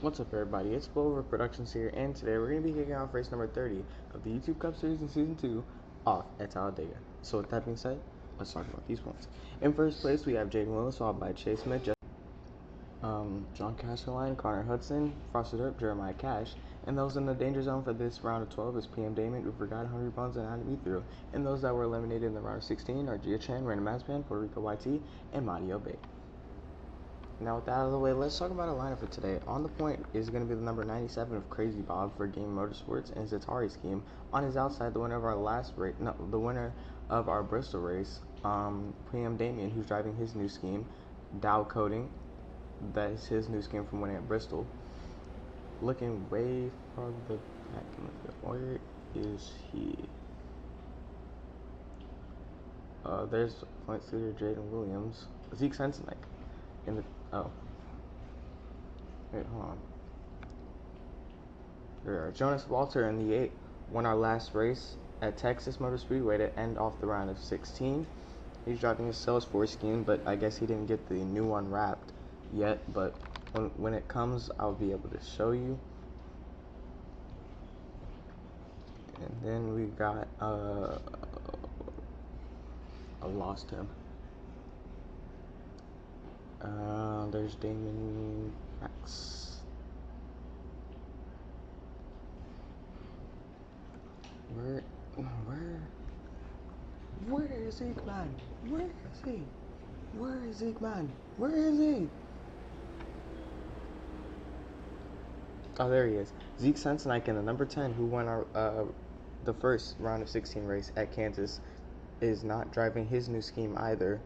What's up, everybody? It's Blowover Productions here, and today we're going to be kicking off race number 30 of the YouTube Cup Series in Season 2 off at Talladega. So with that being said, let's talk about these points. In first place, we have Jaden Willis, followed by Chase Smith, John Casterline, Connor Hudson, Frosted Earp, Jeremiah Cash, and those in the danger zone for this round of 12 is PM Damon, Uber God, Hungry Bones, and Adam Through. And those that were eliminated in the round of 16 are Gia Chan, Random Mazpan, Puerto Rico YT, and Mario Bay. Now with that out of the way, let's talk about our lineup for today. On the point is going to be the number 97 of Crazy Bob for Game Motorsports and his Atari scheme. On his outside, the winner of our the winner of our Bristol race, PM Damien, who's driving his new scheme, Dow Coding. That is his new scheme from winning at Bristol. Looking way farther back in the field. Where is he? There's point leader Jaden Williams, Zeke Sensenik in the wait, hold on. There are Jonas Walter in the 8 won our last race at Texas Motor Speedway to end off the round of 16. He's driving his Salesforce scheme, but I guess he didn't get the new one wrapped yet. But when it comes, I'll be able to show you. And then we got I lost him. There's Damon Max. Where is Zeke, man? Where is he? Where is Zeke, man? Where is he? Oh, there he is. Zeke Sensenik in the number 10, who won our the first round of 16 race at Kansas, is not driving his new scheme either.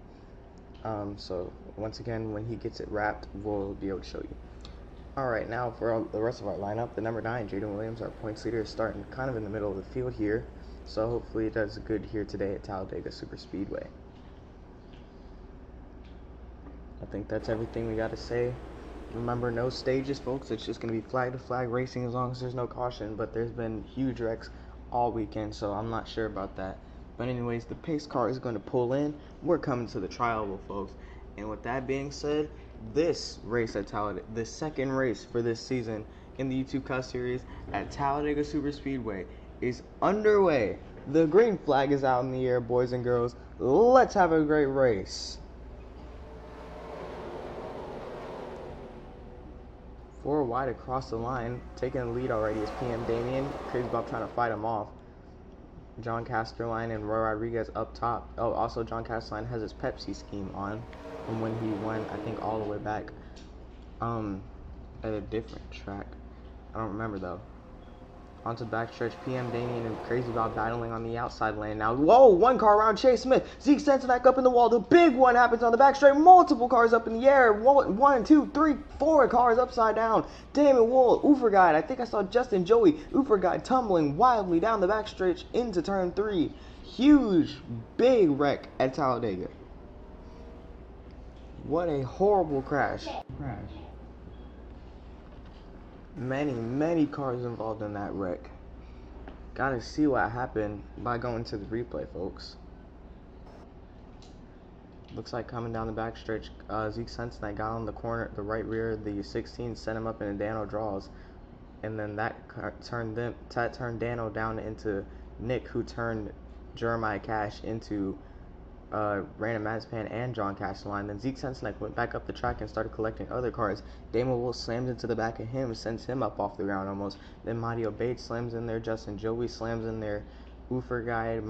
So once again, when he gets it wrapped, we'll be able to show you. Alright, now for the rest of our lineup, the number 9, Jaden Williams, our points leader, is starting kind of in the middle of the field here. So hopefully he does good here today at Talladega Super Speedway. I think that's everything we got to say. Remember, no stages, folks. It's just going to be flag-to-flag racing as long as there's no caution. But there's been huge wrecks all weekend, so I'm not sure about that. But anyways, the pace car is going to pull in. We're coming to the trial, folks. And with that being said, this race at Talladega, the second race for this season in the YouTube Cup Series at Talladega Super Speedway, is underway. The green flag is out in the air, boys and girls. Let's have a great race. 4 wide across the line, taking the lead already is PM Damien. Crazy Bob trying to fight him off. John Casterline and Roy Rodriguez up top. Oh, also John Casterline has his Pepsi scheme on from when he won, I think, all the way back at a different track. I don't remember though. Onto the backstretch, PM Damien and Crazy Bob battling on the outside lane now. Whoa, one car around Chase Smith. Zeke Sensenik up in the wall. The big one happens on the backstretch. Multiple cars up in the air. One, two, three, 4 cars upside down. Damon Wool, Ufer Guide. I think I saw Justin Joey. Ufer Guide tumbling wildly down the backstretch into turn 3. Huge, big wreck at Talladega. What a horrible crash. Many cars involved in that wreck. Gotta see what happened by going to the replay, folks. Looks like coming down the backstretch, Zeke Sensenik got on the corner, the right rear of the 16, sent him up in a Dano draws, and then that turned Dano down into Nick, who turned Jeremiah Cash into Random Mazpan and John Castelline. Then Zeke Sensenik went back up the track and started collecting other cars. Damon Wolf slams into the back of him, sends him up off the ground almost. Then Mario Bates slams in there. Justin Joey slams in there. Ufer Guy,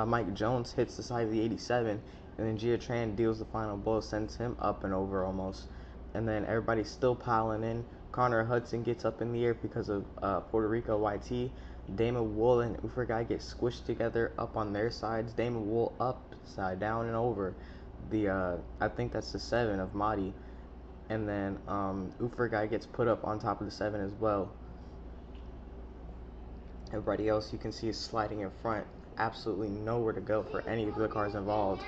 Mike Jones hits the side of the 87. And then Gia Tran deals the final blow, sends him up and over almost. And then everybody's still piling in. Connor Hudson gets up in the air because of Puerto Rico YT. Damon Wool and Ufer Guy get squished together up on their sides. Damon Wool upside down and over the I think that's the 7 of Mahdi, and then Ufer Guy gets put up on top of the 7 as well. Everybody else you can see is sliding in front. Absolutely nowhere to go for any of the cars involved.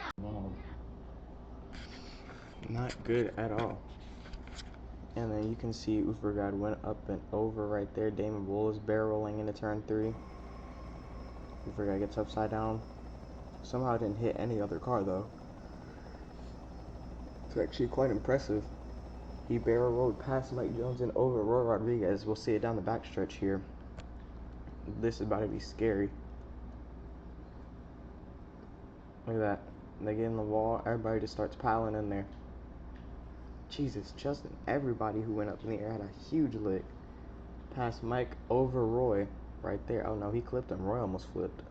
Not good at all. And then you can see Ufer Guy went up and over right there. Damon Wool is barrel rolling into turn 3. Ufer Guy gets upside down. Somehow it didn't hit any other car though. It's actually quite impressive. He barrel rolled past Mike Jones and over Roy Rodriguez. We'll see it down the backstretch here. This is about to be scary. Look at that. They get in the wall. Everybody just starts piling in there. Jesus, Justin, everybody who went up in the air had a huge lick. Past Mike over Roy right there. Oh no, he clipped him. Roy almost flipped.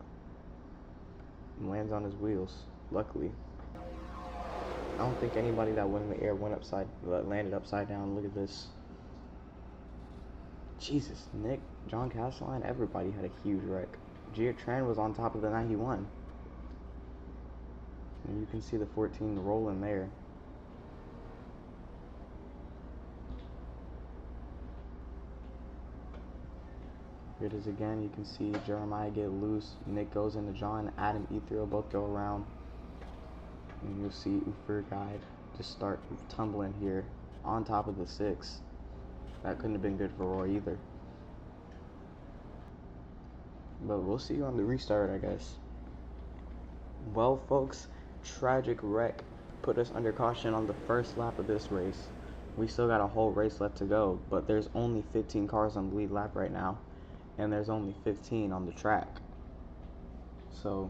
Lands on his wheels, luckily. I don't think anybody that went in the air landed upside down. Look at this. Jesus, Nick, John Castelline, everybody had a huge wreck. Gia Tran was on top of the 91. And you can see the 14 rolling there. Here it is again. You can see Jeremiah get loose. Nick goes into John. Adam, Ethereal both go around. And you'll see Ufer Guide just start tumbling here on top of the 6. That couldn't have been good for Roy either. But we'll see you on the restart, I guess. Well, folks, tragic wreck put us under caution on the first lap of this race. We still got a whole race left to go, but there's only 15 cars on the lead lap right now, and there's only 15 on the track. So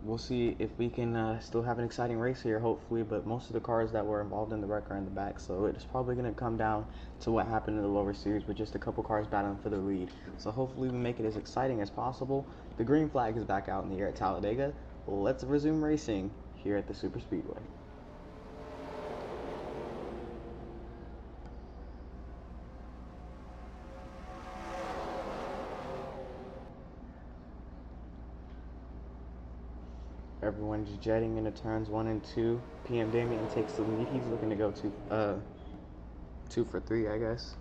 we'll see if we can still have an exciting race here, hopefully, but most of the cars that were involved in the wreck are in the back, so it's probably going to come down to what happened in the lower series with just a couple cars battling for the lead. So hopefully we make it as exciting as possible. The green flag is back out in the air at Talladega. Let's resume racing here at the Super Speedway. Everyone's jetting into turns 1 and 2. PM Damien takes the lead. He's looking to go 2 for 3, I guess.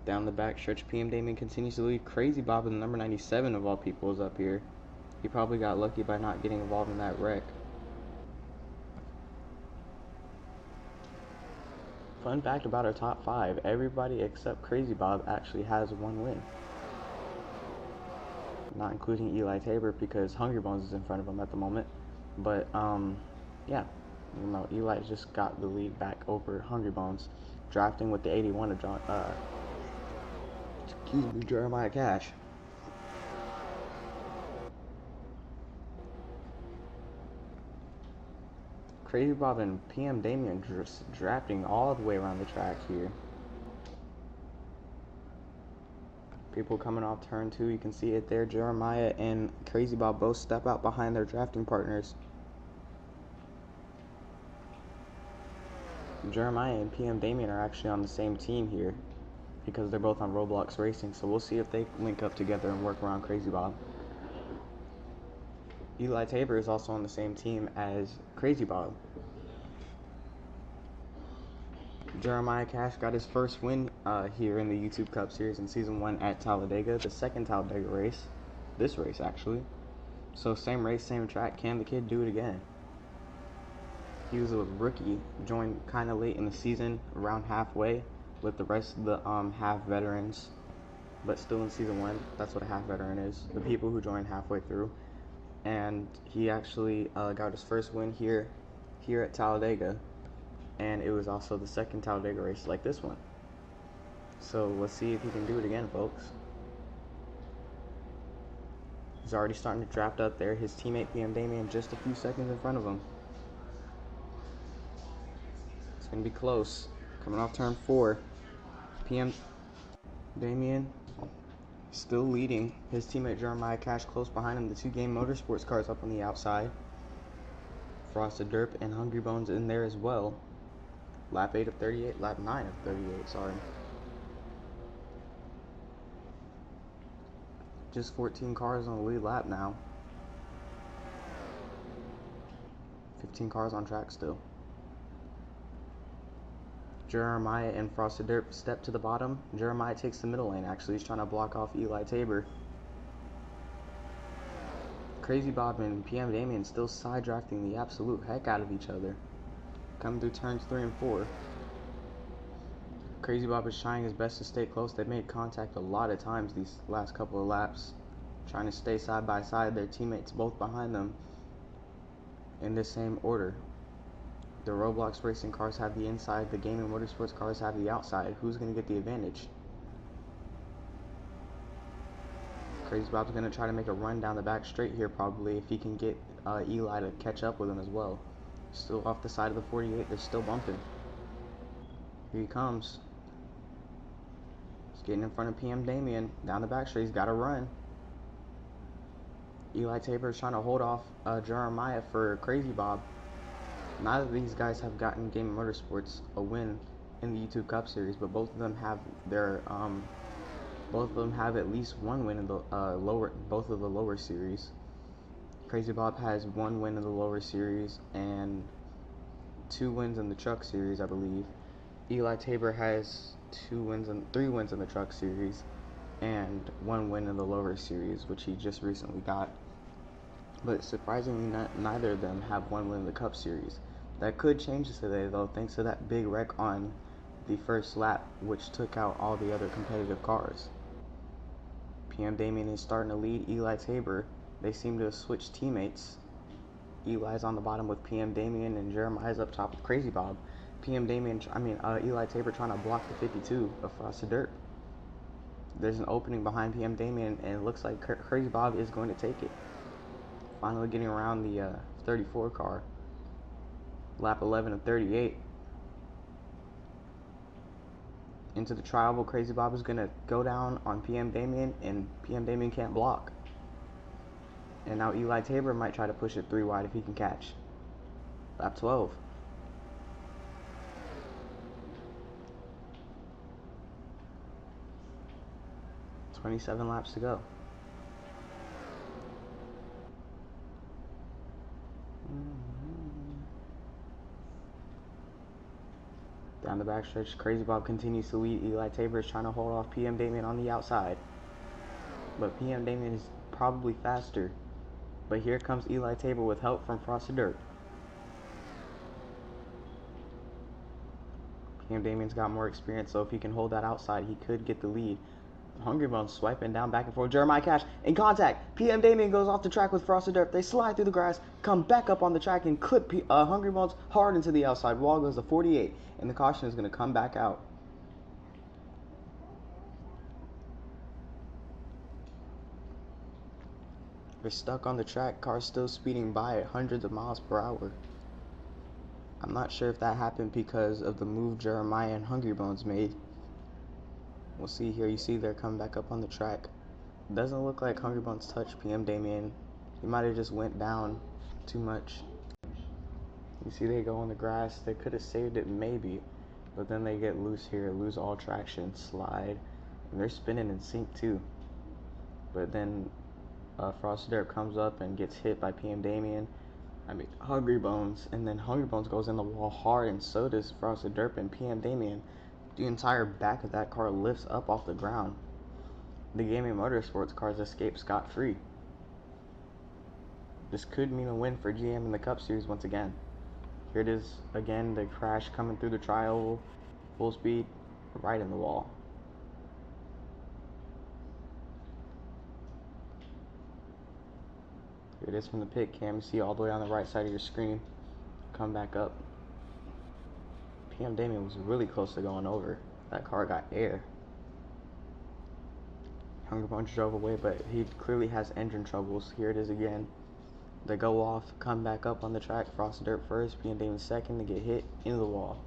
Down the back stretch, PM Damien continues to lead. Crazy Bob, the number 97 of all people, is up here. He probably got lucky by not getting involved in that wreck. Fun fact about our top 5, everybody except Crazy Bob actually has 1 win. Not including Eli Tabor because Hungry Bones is in front of him at the moment. But, yeah, you know, Eli just got the lead back over Hungry Bones, drafting with the 81 of Jeremiah Cash. Crazy Bob and PM Damien just drafting all the way around the track here. People coming off turn 2, you can see it there. Jeremiah and Crazy Bob both step out behind their drafting partners. Jeremiah and PM Damien are actually on the same team here because they're both on Roblox Racing, so we'll see if they link up together and work around Crazy Bob. Eli Tabor is also on the same team as Crazy Bob. Jeremiah Cash got his first win here in the YouTube Cup Series in Season 1 at Talladega, the second Talladega race. This race, actually. So same race, same track. Can the kid do it again? He was a rookie, joined kind of late in the season, around halfway, with the rest of the half veterans, but still in Season 1. That's what a half veteran is, the people who join halfway through. And he actually got his first win here at Talladega, and it was also the second Talladega race like this one. So let's see if he can do it again, folks. He's already starting to draft up there. His teammate PM Damien just a few seconds in front of him. It's going to be close. Coming off turn 4. PM Damien still leading. His teammate Jeremiah Cash close behind him. The 2 Game Motorsports cars up on the outside. Frosted Derp and Hungry Bones in there as well. Lap 8 of 38, lap 9 of 38, sorry. Just 14 cars on the lead lap now. 15 cars on track still. Jeremiah and Frosted Derp step to the bottom. Jeremiah takes the middle lane, actually. He's trying to block off Eli Tabor. Crazy Bob and PM Damien still side drafting the absolute heck out of each other. Coming through turns 3 and 4. Crazy Bob is trying his best to stay close. They've made contact a lot of times these last couple of laps. Trying to stay side by side. Their teammates both behind them. in the same order. The Roblox racing cars have the inside, the gaming motorsports cars have the outside. Who's going to get the advantage? Crazy Bob's going to try to make a run down the back straight here probably if he can get Eli to catch up with him as well. Still off the side of the 48, they're still bumping. Here he comes. He's getting in front of PM Damien. Down the back straight, he's got to run. Eli Tabor is trying to hold off Jeremiah for Crazy Bob. Neither of these guys have gotten Game Motorsports a win in the YouTube Cup Series, but both of them have at least one win in the both of the lower series. Crazy Bob has one win in the lower series and 2 wins in the truck series, I believe. Eli Tabor has 3 wins in the truck series and 1 win in the lower series, which he just recently got. But surprisingly, neither of them have 1 win in the Cup Series. That could change today, though, thanks to that big wreck on the first lap, which took out all the other competitive cars. PM Damien is starting to lead Eli Tabor. They seem to have switched teammates. Eli's on the bottom with PM Damien, and Jeremiah's up top with Crazy Bob. Eli Tabor trying to block the 52 of Frosted Dirt. There's an opening behind PM Damien, and it looks like Crazy Bob is going to take it. Finally getting around the 34 car. Lap 11 of 38. Into the tri-oval, Crazy Bob is going to go down on PM Damien, and PM Damien can't block. And now Eli Tabor might try to push it 3 wide if he can catch. Lap 12. "27 laps to go. Down the backstretch, Crazy Bob continues to lead. Eli Tabor is trying to hold off PM Damien on the outside. But PM Damien is probably faster. But here comes Eli Tabor with help from Frosted Dirt. PM Damien's got more experience, so if he can hold that outside, he could get the lead. Hungry Bones swiping down back and forth. Jeremiah Cash in contact. PM Damien goes off the track with Frosted Dirt. They slide through the grass, come back up on the track, and clip Hungry Bones hard into the outside. Wall goes to 48, and the caution is going to come back out. They're stuck on the track. Cars still speeding by at hundreds of miles per hour. I'm not sure if that happened because of the move Jeremiah and Hungry Bones made. We'll see here. You see they're coming back up on the track. Doesn't look like Hungry Bones touched PM Damien. He might have just went down too much. You see they go on the grass. They could have saved it maybe, but then they get loose here, lose all traction, slide, and they're spinning in sync too. But then Frosted Dirt comes up and gets hit by Hungry Bones, and then Hungry Bones goes in the wall hard, and so does Frosted Dirt and PM Damien. The entire back of that car lifts up off the ground. The Gaming Motorsports cars escape scot-free. This could mean a win for GM in the Cup Series once again. Here it is again, the crash coming through the tri-oval, full speed, right in the wall. Here it is from the pit cam. You see all the way on the right side of your screen. Come back up. PM Damien was really close to going over. That car got air. Hungry Bones drove away, but he clearly has engine troubles. Here it is again. They go off, come back up on the track. Frosted Dirt first, PM Damien second. They get hit into the wall.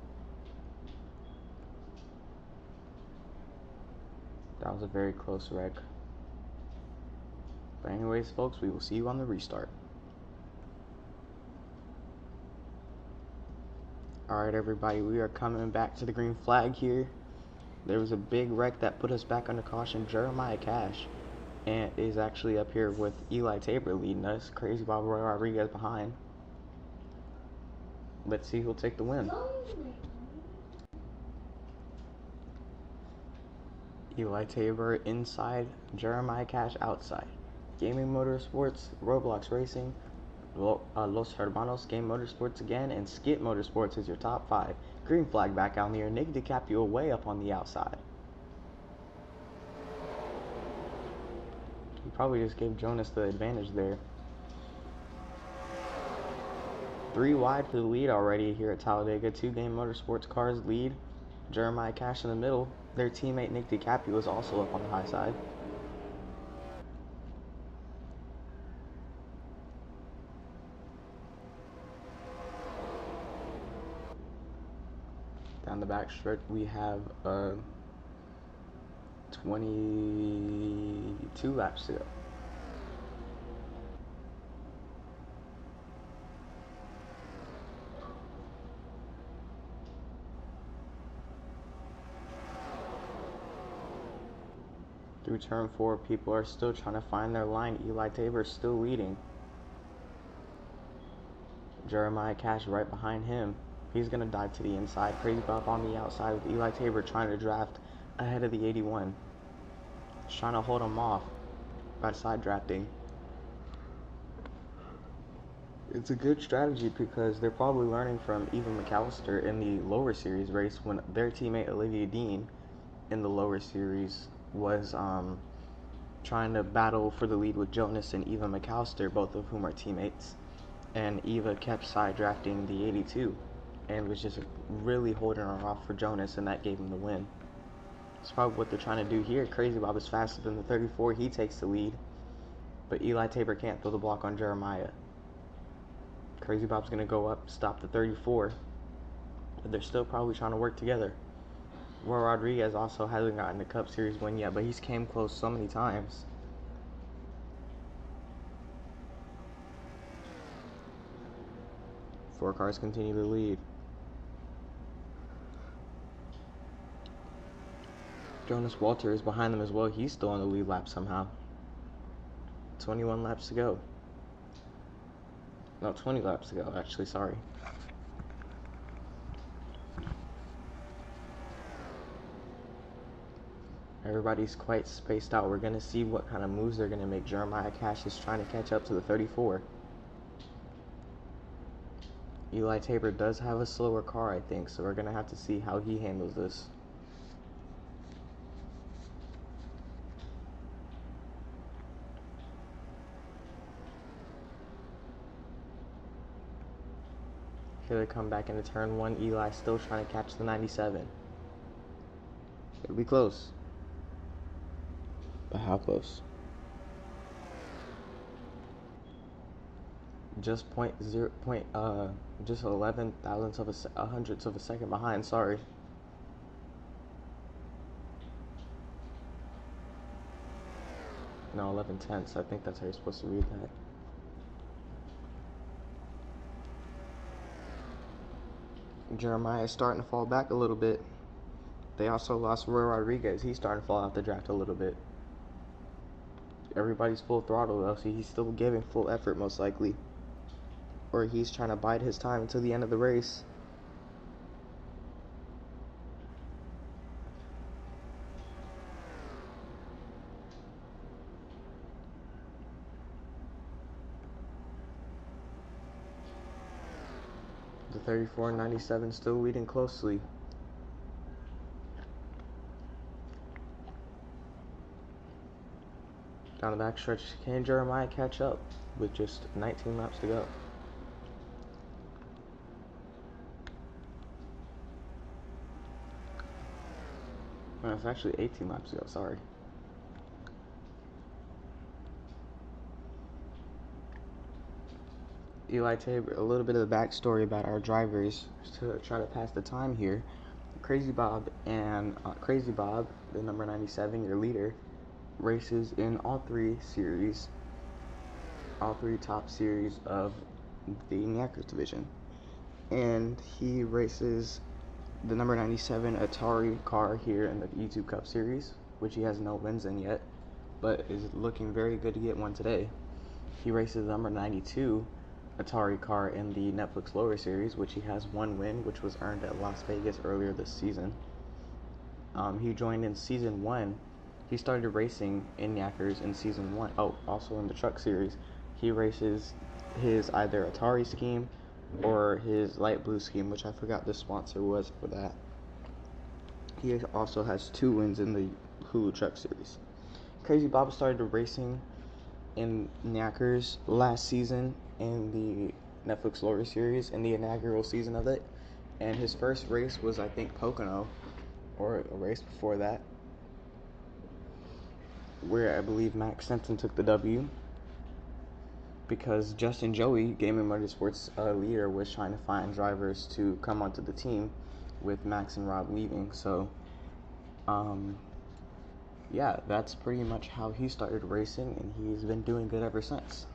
That was a very close wreck. But anyways, folks, we will see you on the restart. Alright, everybody, we are coming back to the green flag here. There was a big wreck that put us back under caution. Jeremiah Cash and is actually up here with Eli Tabor leading us. Crazy Bob Roy Rodriguez behind. Let's see who'll take the win. Eli Tabor inside, Jeremiah Cash outside. Gaming Motorsports, Roblox Racing, Los Hermanos Game Motorsports again, and Skit Motorsports is your top 5. Green flag back out here. Nick DiCaprio way up on the outside. He probably just gave Jonas the advantage there. 3 wide for the lead already here at Talladega. 2 Game Motorsports cars lead. Jeremiah Cash in the middle. Their teammate Nick DiCaprio is also up on the high side. Down the back stretch, we have 22 laps to go. Through turn 4, people are still trying to find their line. Eli Tabor is still leading. Jeremiah Cash right behind him. He's going to dive to the inside. Crazy Bob on the outside with Eli Tabor trying to draft ahead of the 81. Just trying to hold him off by side drafting. It's a good strategy because they're probably learning from Eva McAllister in the lower series race when their teammate Olivia Dean in the lower series was trying to battle for the lead with Jonas and Eva McAllister, both of whom are teammates. And Eva kept side drafting the 82 and was just really holding her off for Jonas, and that gave him the win. That's probably what they're trying to do here. Crazy Bob is faster than the 34. He takes the lead, but Eli Tabor can't throw the block on Jeremiah. Crazy Bob's going to go up, stop the 34, but they're still probably trying to work together. Roy Rodriguez also hasn't gotten a Cup Series win yet, but he's came close so many times. Four cars continue to lead. Jonas Walter is behind them as well. He's still on the lead lap somehow. 21 laps to go. No, 20 laps to go, actually, sorry. Everybody's quite spaced out. We're going to see what kind of moves they're going to make. Jeremiah Cash is trying to catch up to the 34. Eli Tabor does have a slower car, I think, so we're going to have to see how he handles this. Here they come back into turn 1. Eli still trying to catch the 97. It'll be close. But how close? Just just 11 thousandths of a hundredths of a second behind. Sorry. No, 11 tenths. I think that's how you're supposed to read that. Jeremiah is starting to fall back a little bit. They also lost Roy Rodriguez. He's starting to fall out the draft a little bit. Everybody's full throttle though, so he's still giving full effort most likely. Or he's trying to bide his time until the end of the race. The 34 and 97 still leading closely. Down the backstretch, can Jeremiah catch up with just 19 laps to go? No, it's actually 18 laps to go, sorry. Eli Tabor, a little bit of the backstory about our drivers to try to pass the time here. Crazy Bob, the number 97, your leader, races in all three top series of the NACRS division. And he races the number 97 Atari car here in the YouTube Cup Series, which he has no wins in yet, but is looking very good to get one today. He races the number 92 Atari car in the Netflix lower series, which he has one win, which was earned at Las Vegas earlier this season. He joined in season 1. He started racing in NACRS in season 1. Oh, also in the truck series, he races his either Atari scheme or his light blue scheme, which I forgot the sponsor was for that. He also has 2 wins in the Hulu truck series. Crazy Bob started racing in NACRS last season in the Netflix Lawyer series in the inaugural season of it. And his first race was, I think, Pocono, or a race before that, where I believe Max Stenson took the W, because Justin Joey, Gaming Motorsports leader, was trying to find drivers to come onto the team with Max and Rob leaving. So, yeah, that's pretty much how he started racing, and he's been doing good ever since.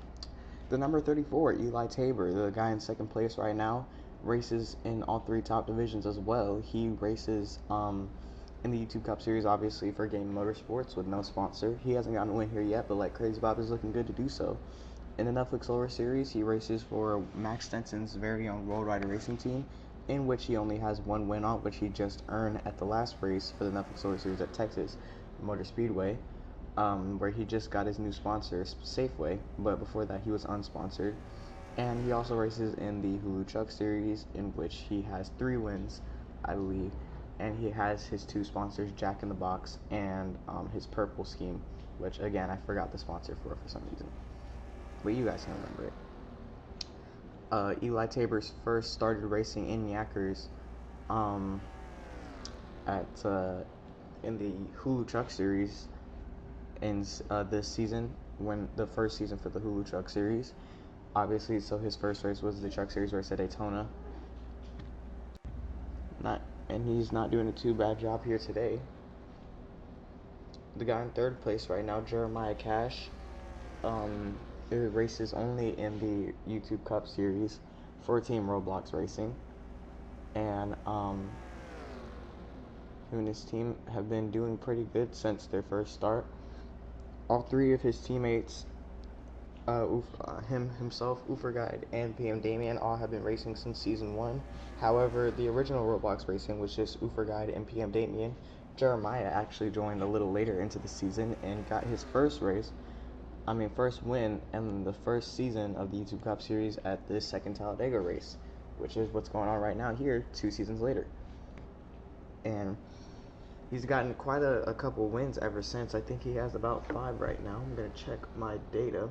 The number 34, Eli Tabor, the guy in second place right now, races in all three top divisions as well. He races in the YouTube Cup Series, obviously, for Gaming Motorsports with no sponsor. He hasn't gotten a win here yet, but like Crazy Bob is looking good to do so. In the Netflix Lower Series, he races for Max Stenson's very own Road Rider Racing team, in which he only has one win on, which he just earned at the last race for the Netflix Lower Series at Texas Motor Speedway, where he just got his new sponsor, Safeway, but before that he was unsponsored. And he also races in the Hulu Truck Series, in which he has 3 wins, I believe, and he has his 2 sponsors, Jack in the Box and his Purple Scheme, which again I forgot the sponsor for some reason, but you guys can remember it. Eli Tabor's first started racing in Yackers in the Hulu Truck Series in this season, when the first season for the Hulu Truck Series, obviously. So his first race was the Truck Series race at Daytona. And he's not doing a too bad job here today. The guy in third place right now, Jeremiah Cash, it races only in the YouTube Cup Series for Team Roblox Racing, and him and his team have been doing pretty good since their first start. All 3 of his teammates, himself, Guide, and PM Damien, all have been racing since season 1. However, the original Roblox Racing was just Guide and PM Damien. Jeremiah actually joined a little later into the season and got his first win in the first season of the YouTube Cup Series at this second Talladega race, which is what's going on right now here 2 seasons later. And he's gotten quite a couple wins ever since. I think he has about 5 right now. I'm going to check my data.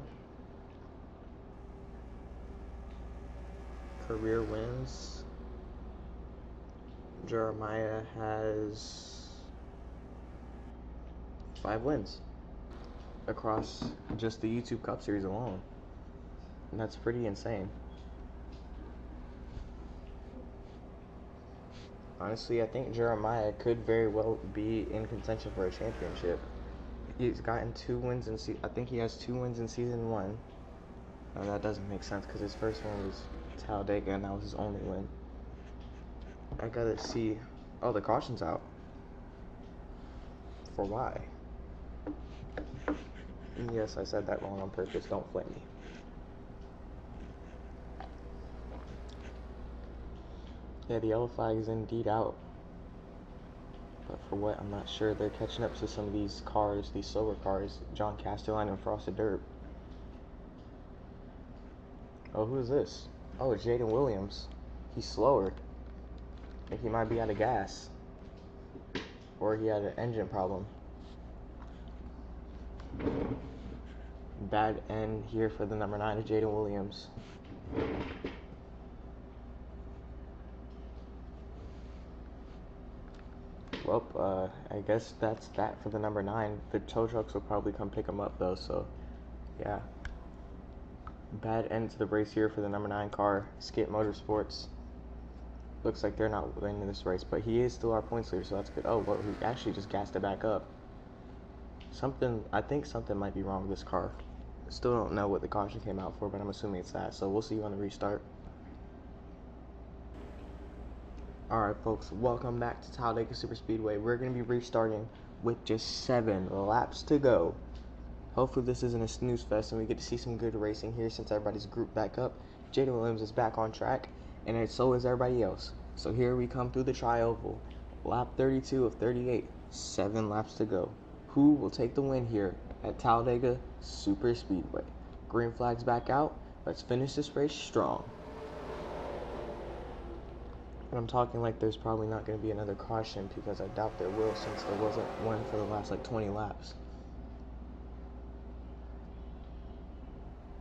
Career wins. Jeremiah has 5 wins across just the YouTube Cup Series alone, and that's pretty insane. Honestly, I think Jeremiah could very well be in contention for a championship. He's gotten 2 wins I think he has 2 wins in season 1. No, that doesn't make sense, because his first one was Talladega, and that was his only win. I gotta see. Oh, the caution's out. For why? Yes, I said that wrong on purpose. Don't flame me. Yeah, the yellow flag is indeed out. But for what, I'm not sure. They're catching up to some of these cars, these silver cars, John Castelline and Frosted Dirt. Oh, who is this? Oh, it's Jaden Williams. He's slower. I think he might be out of gas. Or he had an engine problem. Bad end here for the number 9 of Jaden Williams. Well, I guess that's that for the number 9. The tow trucks will probably come pick him up, though, so yeah. Bad end to the race here for the number 9 car, Skip Motorsports. Looks like they're not winning this race, but he is still our points leader, so that's good. Oh, well, he actually just gassed it back up. I think something might be wrong with this car. Still don't know what the caution came out for, but I'm assuming it's that, so we'll see you on the restart. Alright folks, welcome back to Talladega Superspeedway. We're going to be restarting with just 7 laps to go. Hopefully this isn't a snooze fest and we get to see some good racing here since everybody's grouped back up. Jaden Williams is back on track, and so is everybody else. So here we come through the tri-oval. Lap 32 of 38, 7 laps to go. Who will take the win here at Talladega Superspeedway? Green flag's back out. Let's finish this race strong. And I'm talking like there's probably not going to be another caution, because I doubt there will, since there wasn't one for the last 20 laps.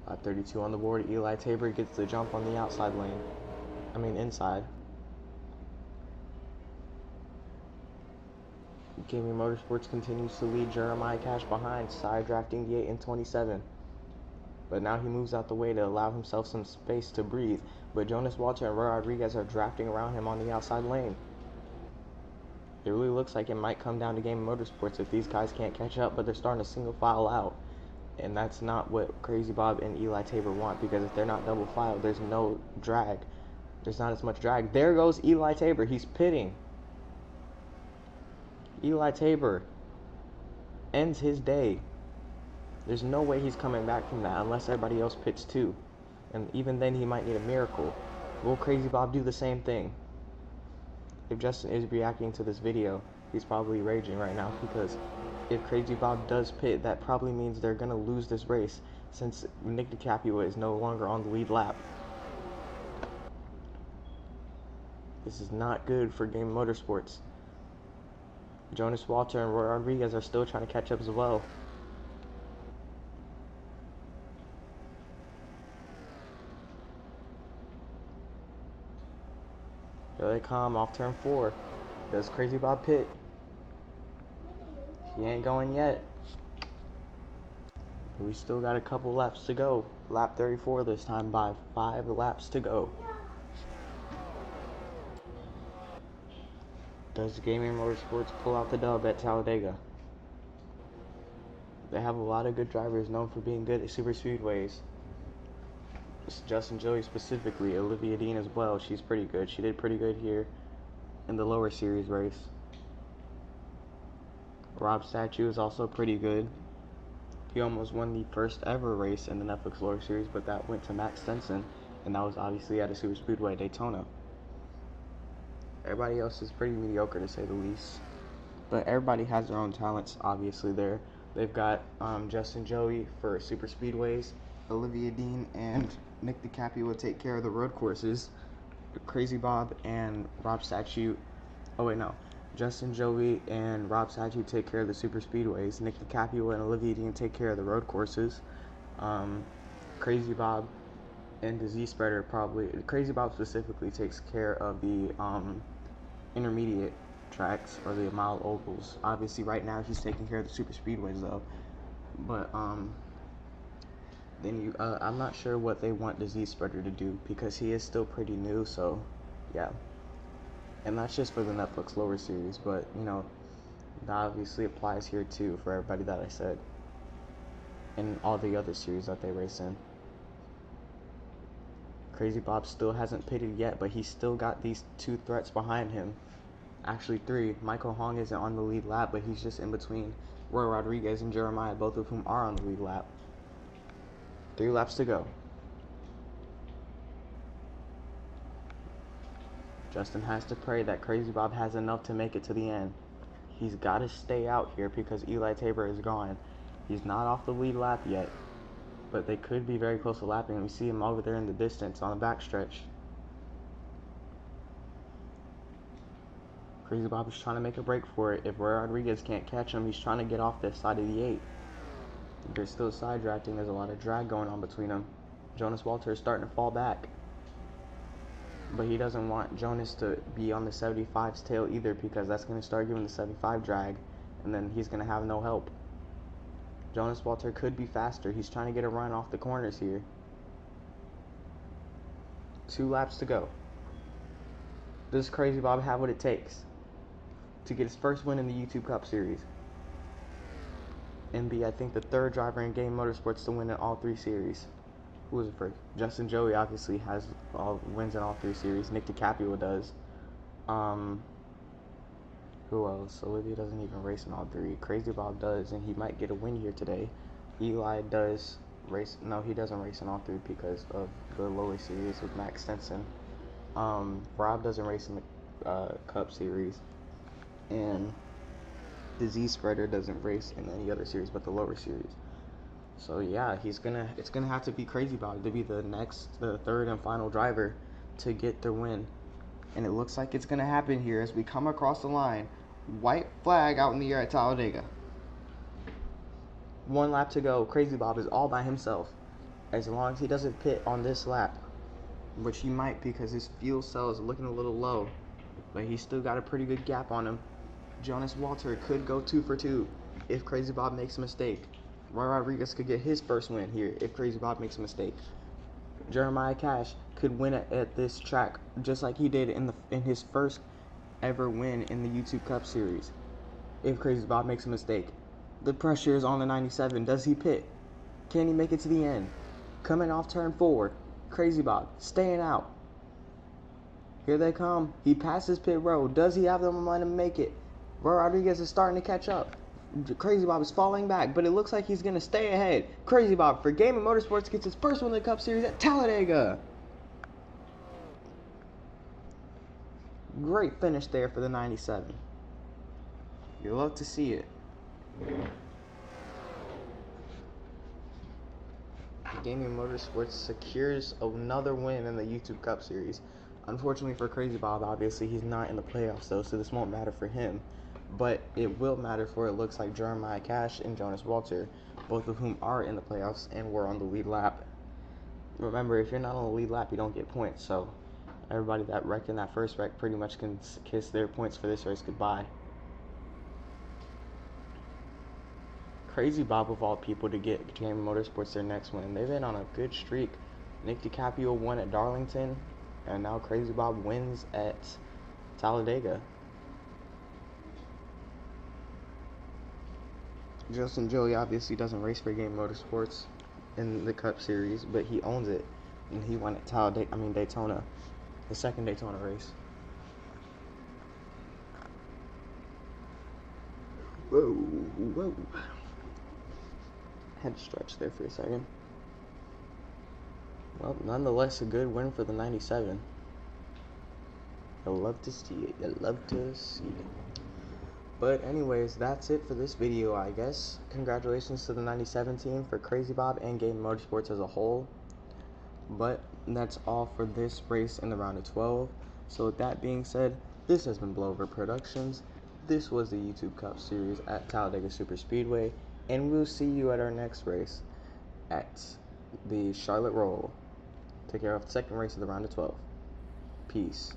Lap lap 32 on the board. Eli Tabor gets the jump on the outside lane. Inside. Gaming Motorsports continues to lead Jeremiah Cash behind, side drafting the 8 and 27. But now he moves out the way to allow himself some space to breathe. But Jonas Walter and Roy Rodriguez are drafting around him on the outside lane. It really looks like it might come down to Gaming Motorsports if these guys can't catch up, but they're starting to single file out. And that's not what Crazy Bob and Eli Tabor want, because if they're not double file, there's no drag. There's not as much drag. There goes Eli Tabor. He's pitting. Eli Tabor ends his day. There's no way he's coming back from that unless everybody else pits too. And even then, he might need a miracle. Will Crazy Bob do the same thing? If Justin is reacting to this video, he's probably raging right now, because if Crazy Bob does pit, that probably means they're going to lose this race, since Nick DiCaprio is no longer on the lead lap. This is not good for Game Motorsports. Jonas Walter and Roy Rodriguez are still trying to catch up as well. Here they come off turn 4. Does Crazy Bob pit? He ain't going yet. We still got a couple laps to go. Lap 34 this time, by 5 laps to go. Does Gaming Motorsports pull out the dub at Talladega? They have a lot of good drivers known for being good at super speedways. Justin Joey specifically, Olivia Dean as well. She's pretty good. She did pretty good here in the lower series race. Rob Statue is also pretty good. He almost won the first ever race in the Netflix lower series, but that went to Max Stenson, and that was obviously at a super speedway, Daytona. Everybody else is pretty mediocre, to say the least. But everybody has their own talents, obviously, there. They've got Justin Joey for super speedways. Olivia Dean and Nick DiCaprio will take care of the road courses. Crazy Bob and Rob Statue. Oh, wait, no. Justin Joey and Rob Statue take care of the super speedways. Nick DiCaprio and Olivia Dean take care of the road courses. Crazy Bob and the Z Spreader probably. Crazy Bob specifically takes care of the intermediate tracks, or the mile ovals. Obviously right now he's taking care of the super speedways though. But then I'm not sure what they want the Z Spreader to do, because he is still pretty new, so yeah. And that's just for the Netflix lower series, but you know, that obviously applies here too for everybody that I said, and all the other series that they race in. Crazy Bob still hasn't pitted yet, but he's still got these 2 threats behind him. Actually 3. Michael Hong isn't on the lead lap, but he's just in between Roy Rodriguez and Jeremiah, both of whom are on the lead lap. 3 laps to go. Justin has to pray that Crazy Bob has enough to make it to the end. He's got to stay out here because Eli Tabor is gone. He's not off the lead lap yet, but they could be very close to lapping. We see him over there in the distance on the backstretch. Crazy Bob is trying to make a break for it. If Roy Rodriguez can't catch him, he's trying to get off this side of the 8. They're still side drafting. There's a lot of drag going on between them. Jonas Walter is starting to fall back, but he doesn't want Jonas to be on the 75's tail either, because that's going to start giving the 75 drag, and then he's going to have no help. Jonas Walter could be faster. He's trying to get a run off the corners here. 2 laps to go. Does Crazy Bob have what it takes to get his first win in the YouTube Cup Series, and be, I think, the 3rd driver in Game Motorsports to win in all 3 series? Who was it first? Justin Joey obviously has wins in all 3 series. Nick DiCaprio does. Who else? Olivia doesn't even race in all 3. Crazy Bob does, and he might get a win here today. Eli does race. No, he doesn't race in all 3 because of the lower series with Max Stenson. Rob doesn't race in the Cup Series, and the Z Spreader doesn't race in any other series but the lower series. So yeah, it's gonna have to be Crazy Bob to be the 3rd and final driver to get the win, and it looks like it's gonna happen here as we come across the line. White flag out in the air at Talladega. 1 lap to go. Crazy Bob is all by himself. as long as he doesn't pit on this lap, which he might because his fuel cell is looking a little low, but he's still got a pretty good gap on him. Jonas Walter could go 2 for 2 if Crazy Bob makes a mistake. Roy Rodriguez could get his first win here if Crazy Bob makes a mistake. Jeremiah Cash could win at this track just like he did in his first ever win in the YouTube Cup Series if Crazy Bob makes a mistake. The pressure is on the 97. Does he pit? Can he make it to the end? Coming off turn 4. Crazy Bob staying out. Here they come. He passes pit road. Does he have the momentum to make it? Roy Rodriguez is starting to catch up. Crazy Bob is falling back, but it looks like he's going to stay ahead. Crazy Bob for Game of Motorsports gets his first win in the Cup Series at Talladega. Great finish there for the 97. You love to see it. Gaming Motorsports secures another win in the YouTube Cup Series. Unfortunately for Crazy Bob, obviously he's not in the playoffs though, so this won't matter for him. But it will matter for it looks like Jeremiah Cash and Jonas Walter, both of whom are in the playoffs and were on the lead lap. Remember, if you're not on the lead lap, you don't get points, so everybody that wrecked in that first wreck pretty much can kiss their points for this race goodbye. Crazy Bob of all people to get Game Motorsports their next win. They've been on a good streak. Nick DiCaprio won at Darlington, and now Crazy Bob wins at Talladega. Justin Joey obviously doesn't race for Game Motorsports in the Cup Series, but he owns it, and he won at Daytona, the second Daytona race. Whoa. Had to stretch there for a second. Well, nonetheless, a good win for the 97. You'll love to see it. But anyways, that's it for this video, I guess. Congratulations to the 97 team for Crazy Bob and Game Motorsports as a whole. But that's all for this race in the round of 12. So with that being said, this has been Blowover Productions. This was the YouTube Cup Series at Talladega Superspeedway. And we'll see you at our next race at the Charlotte Roll. Take care of the second race of the round of 12. Peace.